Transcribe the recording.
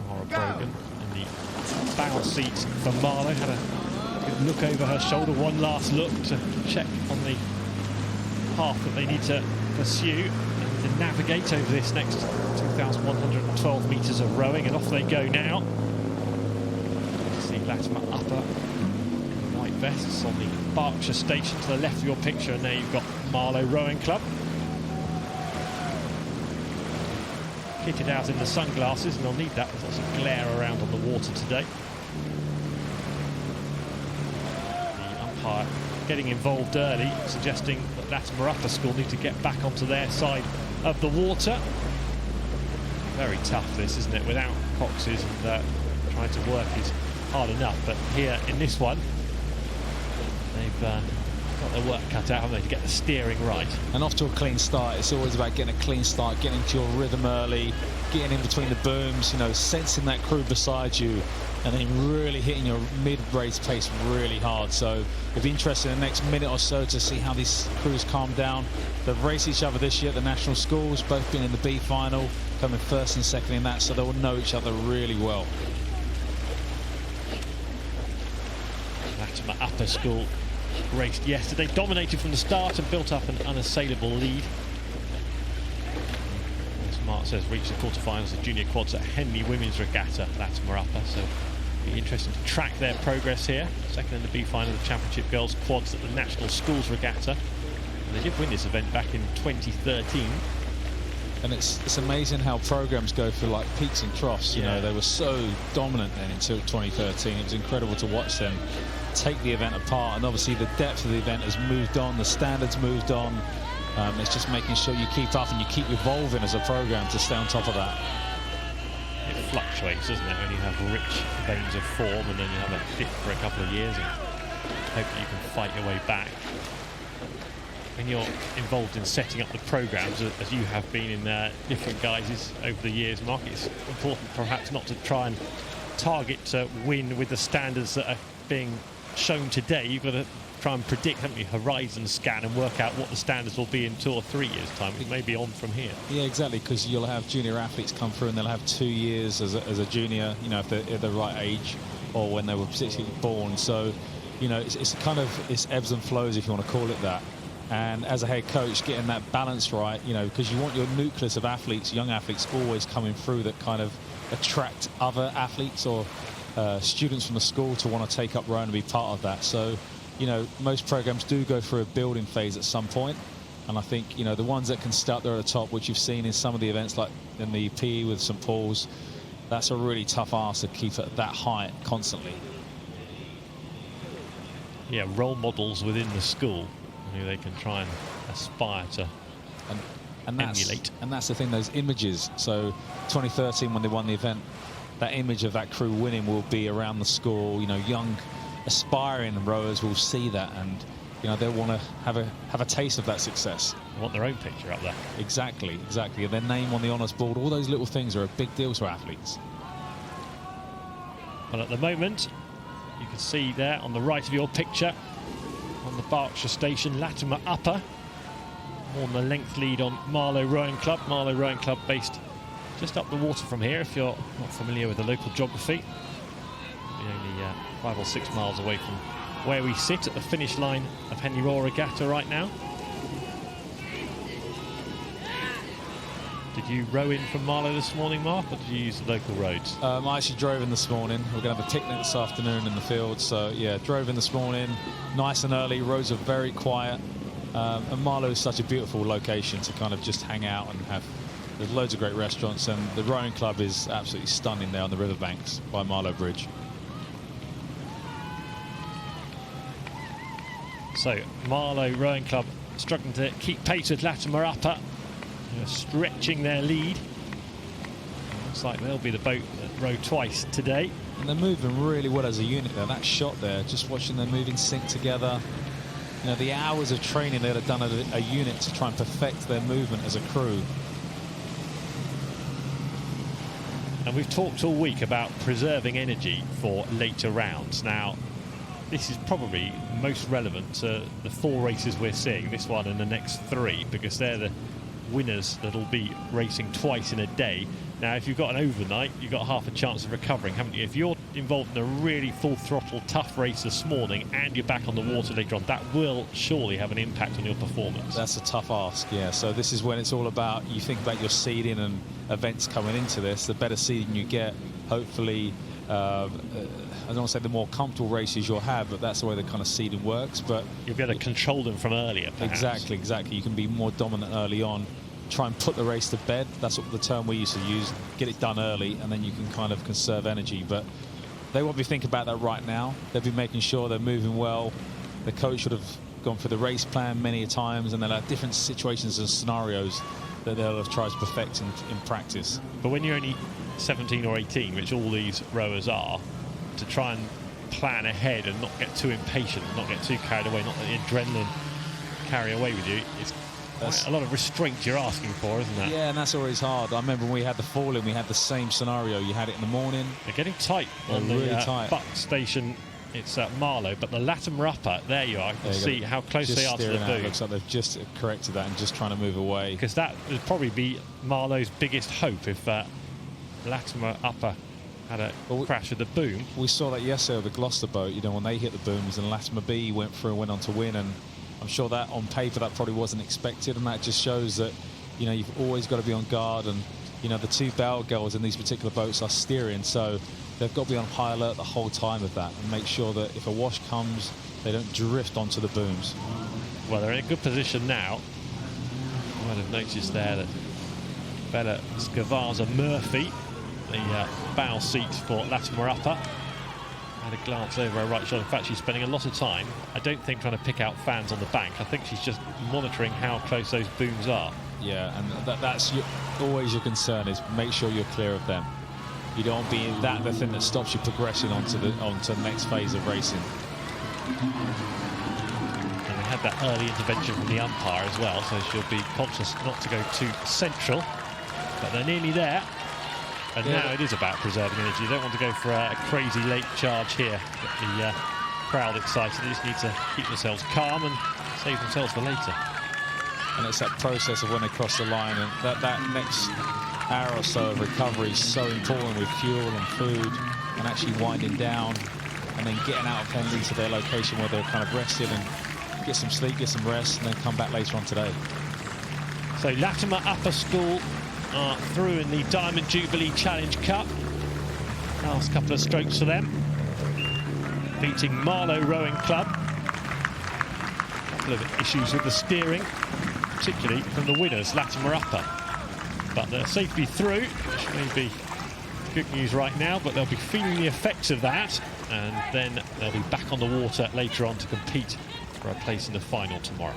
Tara Brogan in the bow seat for Marlow. Had a good look over her shoulder, one last look to check on the path that they need to pursue and to navigate over this next 2,112 metres of rowing, and off they go now. You see Latymer Upper white vests on the Berkshire station to the left of your picture, and there you've got Marlow Rowing Club. Kitted out in the sunglasses, and they'll need that. There's lots of glare around on the water today. The umpire getting involved early, suggesting that Latymer Upper School need to get back onto their side of the water. Very tough this, isn't it? Without boxes, and trying to work is hard enough. But here in this one, they've got their work cut out, haven't they, to get the steering right. And off to a clean start. It's always about getting a clean start, getting into your rhythm early, getting in between the booms, you know, sensing that crew beside you, and then really hitting your mid-race pace really hard. So it'll be interesting in the next minute or so to see how these crews calm down. They've raced each other this year at the national schools, both been in the B final, coming first and second in that, so they will know each other really well. Latymer Upper School raced yesterday, dominated from the start and built up an unassailable lead. As Mark says, reached the quarterfinals of junior quads at Henley Women's Regatta, Latymer Upper, so it'll be interesting to track their progress here. Second in the B final of the Championship Girls Quads at the National Schools Regatta. And they did win this event back in 2013. And it's amazing how programs go through like peaks and troughs. You know, they were so dominant then until 2013. It was incredible to watch them take the event apart, and obviously the depth of the event has moved on, the standards moved on. It's just making sure you keep up and you keep evolving as a program to stay on top of that. It fluctuates, doesn't it, when you have rich veins of form and then you have a dip for a couple of years and hope that you can fight your way back. When you're involved in setting up the programs, as you have been in different guises over the years, Mark, it's important perhaps not to try and target to win with the standards that are being shown today. You've got to try and predict, haven't you, horizon scan and work out what the standards will be in 2 or 3 years' time. It may be on from here. Yeah, exactly, because you'll have junior athletes come through and they'll have 2 years as a junior, you know, if they're at the right age or when they were particularly born. So, you know, it's kind of, it's ebbs and flows, if you want to call it that. And as a head coach, getting that balance right, you know, because you want your nucleus of athletes, young athletes, always coming through that kind of attract other athletes or students from the school to want to take up rowing and be part of that. So, you know, most programs do go through a building phase at some point, and I think, you know, the ones that can start there at the top, which you've seen in some of the events like in the PE with St Paul's, that's a really tough ask to keep at that height constantly. Yeah, role models within the school who they can try and aspire to emulate. And that's the thing, those images. So 2013 when they won the event, that image of that crew winning will be around the school. You know, young aspiring rowers will see that, and you know, they'll want to have a taste of that success. They want their own picture up there. Exactly, exactly. And their name on the honours board, all those little things are a big deal to athletes. Well, at the moment, you can see there on the right of your picture, on the Berkshire station, Latymer Upper on the length lead on Marlow Rowing Club. Marlow Rowing Club based just up the water from here, if you're not familiar with the local geography. Only 5 or 6 miles away from where we sit at the finish line of Henley Royal Regatta right now. Did you row in from Marlow this morning, Mark, or did you use the local roads? I actually drove in this morning. We're going to have a picnic this afternoon in the field, so yeah, drove in this morning, nice and early. Roads are very quiet, and Marlow is such a beautiful location to kind of just hang out and have. There's loads of great restaurants, and the rowing club is absolutely stunning there on the riverbanks by Marlow Bridge. So Marlow Rowing Club struggling to keep pace with Latymer Upper, stretching their lead. Looks like they'll be the boat that row twice today. And they're moving really well as a unit there. That shot there, just watching them move in sync together. You know, the hours of training they'd have done as a unit to try and perfect their movement as a crew. And we've talked all week about preserving energy for later rounds. Now, this is probably most relevant to the 4 races we're seeing, this one and the next 3, because they're the winners that'll be racing twice in a day. Now, if you've got an overnight, you've got half a chance of recovering, haven't you? If you're involved in a really full-throttle, tough race this morning and you're back on the water later on, that will surely have an impact on your performance. That's a tough ask, yeah. So this is when it's all about, you think about your seeding and events coming into this. The better seeding you get, hopefully, I don't want to say the more comfortable races you'll have, but that's the way the kind of seeding works. But you'll be able to control them from earlier, perhaps. Exactly. You can be more dominant early on. Try and put the race to bed. That's what the term we used to use. Get it done early, and then you can kind of conserve energy. But they won't be thinking about that right now. They'll be making sure they're moving well. The coach should have gone through the race plan many times, and they'll have different situations and scenarios that they'll have tried to perfect in practice. But when you're only 17 or 18, which all these rowers are, to try and plan ahead and not get too impatient, not get too carried away, not let the adrenaline carry away with you, it's quite a lot of restraint you're asking for, isn't it? Yeah, and that's always hard. I remember when we had the fall-in, we had the same scenario. You had it in the morning. They're getting tight on really the tight. Buck station. It's at Marlow, but the Latymer Upper, there you are. You can see how close they are to the boom. Looks like they've just corrected that and just trying to move away. Because that would probably be Marlow's biggest hope if Latymer Upper had a crash with the boom. We saw that yesterday with the Gloucester boat, you know, when they hit the booms, and Latymer B went through and went on to win, and I'm sure that on paper that probably wasn't expected, and that just shows that, you know, you've always got to be on guard, and, you know, the two bow girls in these particular boats are steering, so they've got to be on high alert the whole time of that and make sure that if a wash comes, they don't drift onto the booms. Well, they're in a good position now. You might have noticed there that Bella Scavaza Murphy, the bow seat for Latymer Upper, had a glance over her right shoulder. In fact, she's spending a lot of time, I don't think, trying to pick out fans on the bank. I think she's just monitoring how close those booms are. Yeah, and that's always your concern, is make sure you're clear of them. You don't want to be that the thing that stops you progressing onto the next phase of racing. And we had that early intervention from the umpire as well, so she'll be conscious not to go too central. But they're nearly there. And now it is about preserving energy. You don't want to go for a crazy late charge here. Get the crowd excited. They just need to keep themselves calm and save themselves for later. And it's that process of when they cross the line, and that next hour or so of recovery is so important with fuel and food, and actually winding down and then getting out of Henley to their location where they're kind of rested and get some sleep, get some rest, and then come back later on today. So Latymer Upper School are through in the Diamond Jubilee Challenge Cup. Last couple of strokes for them, beating Marlow Rowing Club. A couple of issues with the steering, particularly from the winners, Latymer Upper. But they're safely through, which may be good news right now, but they'll be feeling the effects of that, and then they'll be back on the water later on to compete for a place in the final tomorrow.